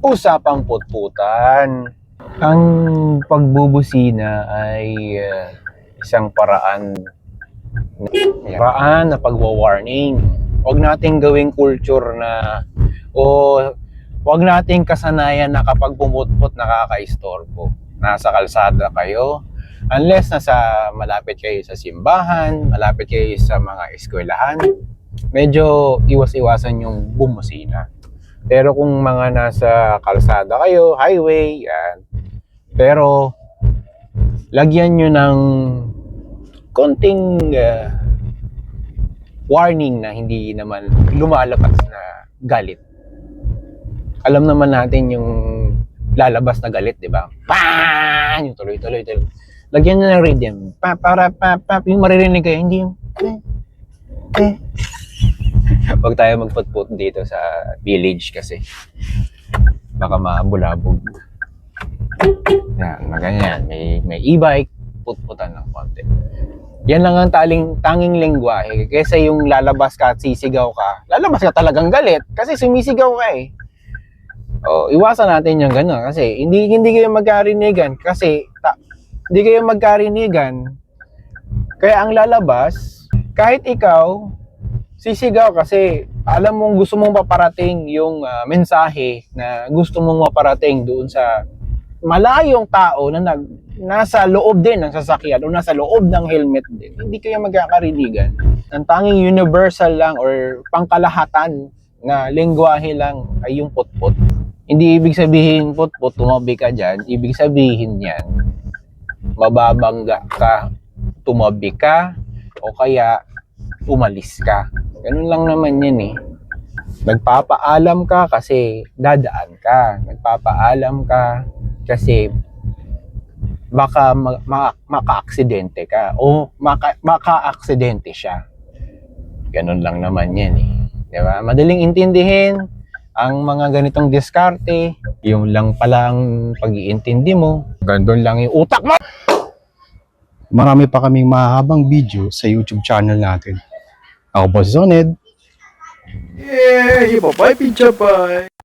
Usapang putputan. Ang pagbubusina ay isang paraan na pagwa-warning. Huwag nating gawing culture na huwag nating kasanayan na kapag pumutput nakaka-istorbo. Nasa kalsada kayo, unless nasa malapit kayo sa simbahan, malapit kayo sa mga eskwelahan, medyo iwas-iwasan yung bumusina. Pero kung mga nasa kalsada kayo, highway, yan. Pero lagyan nyo ng konting warning na hindi naman lumalabas na galit. Alam naman natin yung lalabas na galit, di ba? Paan! Yung tuloy-tuloy. Lagyan nyo ng rhythm. Para yung maririnig kayo, hindi yung Huwag tayo magputput dito sa village kasi baka mabulabog. Yan, ganyan. May e-bike, putputan ng konti. Yan lang ang tanging lengguwahe. Kaysa yung lalabas ka at sisigaw ka, lalabas ka talagang galit kasi sumisigaw ka eh. Iwasan natin yung gano'n kasi hindi kayo magkarinigan kasi hindi kayo magkarinigan. Kaya ang lalabas, kahit ikaw, sisigaw kasi alam mong gusto mong maparating yung mensahe na gusto mong maparating doon sa malayong tao na nasa loob din ng sasakyan o nasa loob ng helmet din. Hindi kayo magkakarinigan. Ang tanging universal lang or pangkalahatan na lengguwahe lang ay yung putput. Hindi ibig sabihin putput, tumabi ka dyan. Ibig sabihin yan, mababangga ka, tumabi ka, o kaya umalis ka. Ganun lang naman yan eh. Nagpapaalam ka kasi dadaan ka. Nagpapaalam ka kasi baka maka-aksidente ka o maka-aksidente siya. Ganun lang naman yan eh. Diba? Madaling intindihin ang mga ganitong diskarte. Yung lang palang pag-iintindi mo. Ganun lang yung utak mo. Marami pa kaming mahabang video sa YouTube channel natin. Ako po si Soned. Yeah, bye-bye, Pincha Bye.